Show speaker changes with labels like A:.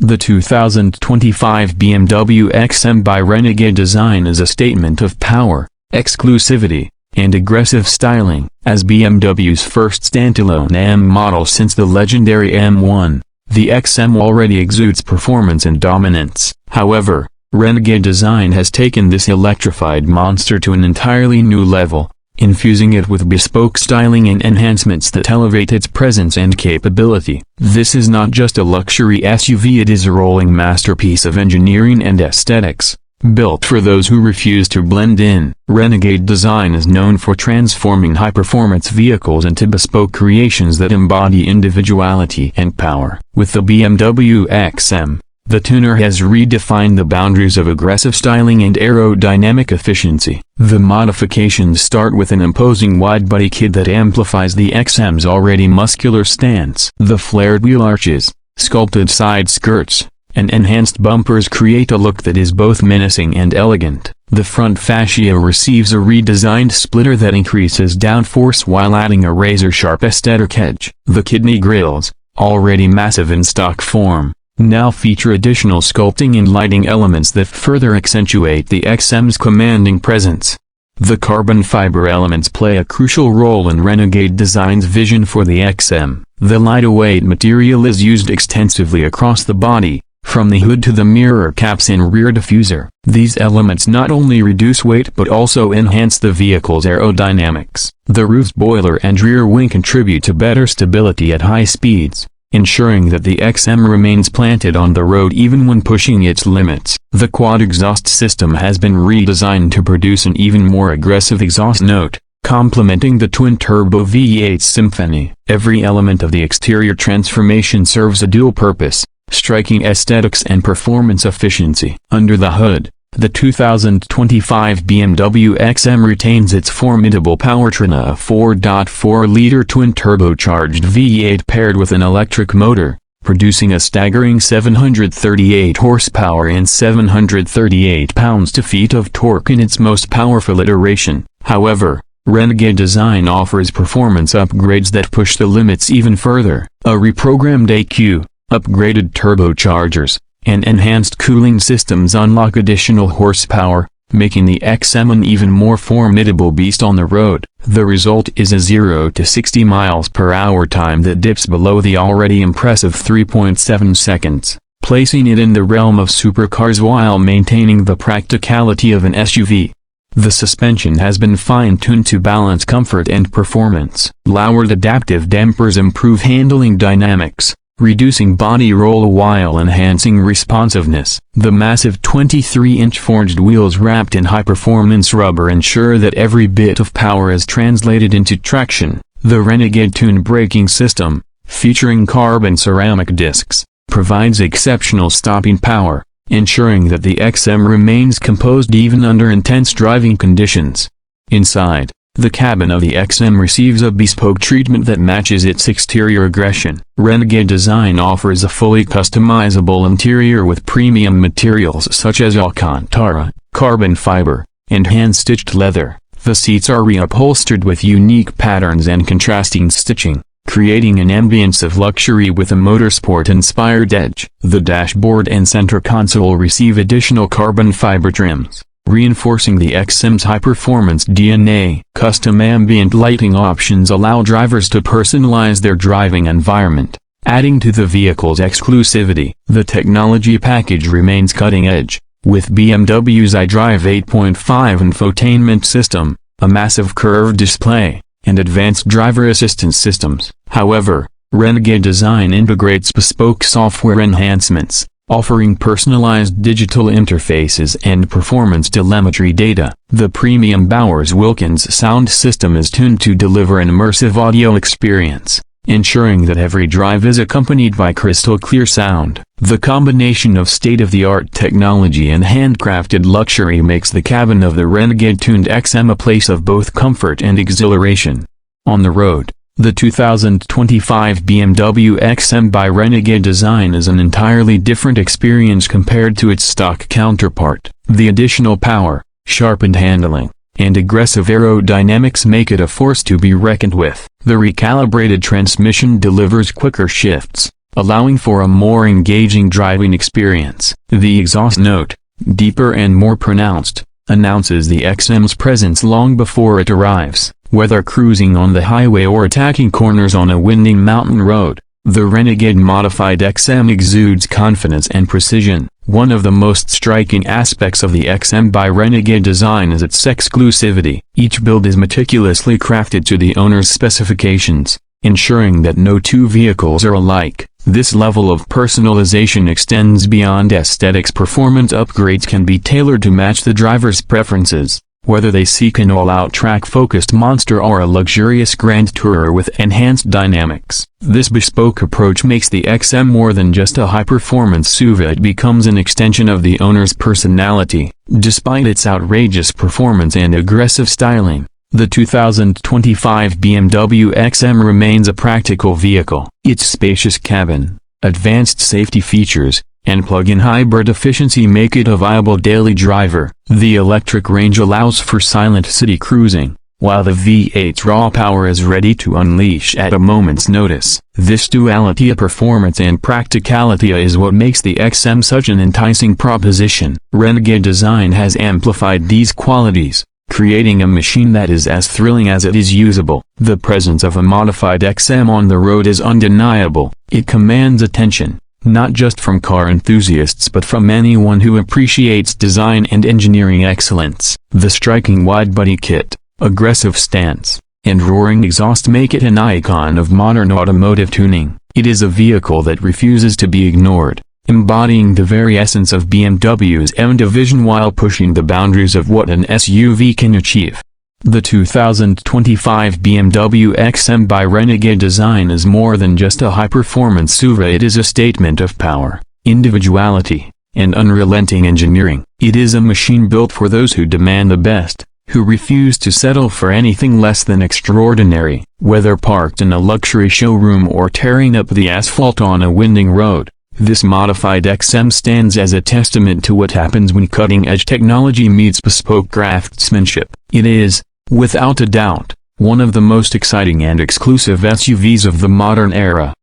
A: The 2025 BMW XM by Renegade Design is a statement of power, exclusivity, and aggressive styling. As BMW's first standalone M model since the legendary M1, the XM already exudes performance and dominance. However, Renegade Design has taken this electrified monster to an entirely new level, infusing it with bespoke styling and enhancements that elevate its presence and capability. This is not just a luxury SUV, it is a rolling masterpiece of engineering and aesthetics, built for those who refuse to blend in. Renegade Design is known for transforming high-performance vehicles into bespoke creations that embody individuality and power. With the BMW XM, the tuner has redefined the boundaries of aggressive styling and aerodynamic efficiency. The modifications start with an imposing widebody kit that amplifies the XM's already muscular stance. The flared wheel arches, sculpted side skirts, and enhanced bumpers create a look that is both menacing and elegant. The front fascia receives a redesigned splitter that increases downforce while adding a razor-sharp aesthetic edge. The kidney grills, already massive in stock form, now feature additional sculpting and lighting elements that further accentuate the XM's commanding presence. The carbon fiber elements play a crucial role in Renegade Design's vision for the XM. The lightweight material is used extensively across the body, from the hood to the mirror caps and rear diffuser. These elements not only reduce weight but also enhance the vehicle's aerodynamics. The roof's spoiler and rear wing contribute to better stability at high speeds, ensuring that the XM remains planted on the road even when pushing its limits. The quad exhaust system has been redesigned to produce an even more aggressive exhaust note, complementing the twin-turbo V8 Symphony. Every element of the exterior transformation serves a dual purpose, striking aesthetics and performance efficiency. Under the hood, the 2025 BMW XM retains its formidable powertrain, a 4.4-liter twin-turbocharged V8 paired with an electric motor, producing a staggering 738 horsepower and 738 pounds-feet of torque in its most powerful iteration. However, Renegade Design offers performance upgrades that push the limits even further. A reprogrammed EQ, upgraded turbochargers, and enhanced cooling systems unlock additional horsepower, making the XM an even more formidable beast on the road. The result is a 0 to 60 miles per hour time that dips below the already impressive 3.7 seconds, placing it in the realm of supercars while maintaining the practicality of an SUV. The suspension has been fine-tuned to balance comfort and performance. Lowered adaptive dampers improve handling dynamics, reducing body roll while enhancing responsiveness. The massive 23-inch forged wheels wrapped in high-performance rubber ensure that every bit of power is translated into traction. The Renegade Tune braking system, featuring carbon ceramic discs, provides exceptional stopping power, ensuring that the XM remains composed even under intense driving conditions. Inside, the cabin of the XM receives a bespoke treatment that matches its exterior aggression. Renegade Design offers a fully customizable interior with premium materials such as Alcantara, carbon fiber, and hand-stitched leather. The seats are reupholstered with unique patterns and contrasting stitching, creating an ambience of luxury with a motorsport-inspired edge. The dashboard and center console receive additional carbon fiber trims, reinforcing the XM's high-performance DNA. Custom ambient lighting options allow drivers to personalize their driving environment, adding to the vehicle's exclusivity. The technology package remains cutting-edge, with BMW's iDrive 8.5 infotainment system, a massive curved display, and advanced driver assistance systems. However, Renegade Design integrates bespoke software enhancements, offering personalized digital interfaces and performance telemetry data. The premium Bowers Wilkins sound system is tuned to deliver an immersive audio experience, ensuring that every drive is accompanied by crystal-clear sound. The combination of state-of-the-art technology and handcrafted luxury makes the cabin of the Renegade-tuned XM a place of both comfort and exhilaration. On the road, the 2025 BMW XM by Renegade Design is an entirely different experience compared to its stock counterpart. The additional power, sharpened handling, and aggressive aerodynamics make it a force to be reckoned with. The recalibrated transmission delivers quicker shifts, allowing for a more engaging driving experience. The exhaust note, deeper and more pronounced, announces the XM's presence long before it arrives. Whether cruising on the highway or attacking corners on a winding mountain road, the Renegade Modified XM exudes confidence and precision. One of the most striking aspects of the XM by Renegade Design is its exclusivity. Each build is meticulously crafted to the owner's specifications, ensuring that no two vehicles are alike. This level of personalization extends beyond aesthetics. Performance upgrades can be tailored to match the driver's preferences, whether they seek an all-out track-focused monster or a luxurious grand tourer with enhanced dynamics. This bespoke approach makes the XM more than just a high-performance SUV. It becomes an extension of the owner's personality. Despite its outrageous performance and aggressive styling, the 2025 BMW XM remains a practical vehicle. Its spacious cabin, advanced safety features, and plug-in hybrid efficiency make it a viable daily driver. The electric range allows for silent city cruising, while the V8's raw power is ready to unleash at a moment's notice. This duality of performance and practicality is what makes the XM such an enticing proposition. Renegade Design has amplified these qualities, creating a machine that is as thrilling as it is usable. The presence of a modified XM on the road is undeniable. It commands attention, not just from car enthusiasts but from anyone who appreciates design and engineering excellence. The striking widebody kit, aggressive stance, and roaring exhaust make it an icon of modern automotive tuning. It is a vehicle that refuses to be ignored, embodying the very essence of BMW's M division while pushing the boundaries of what an SUV can achieve. The 2025 BMW XM by Renegade Design is more than just a high-performance SUV. It is a statement of power, individuality, and unrelenting engineering. It is a machine built for those who demand the best, who refuse to settle for anything less than extraordinary. Whether parked in a luxury showroom or tearing up the asphalt on a winding road, this modified XM stands as a testament to what happens when cutting-edge technology meets bespoke craftsmanship. It is, without a doubt, one of the most exciting and exclusive SUVs of the modern era.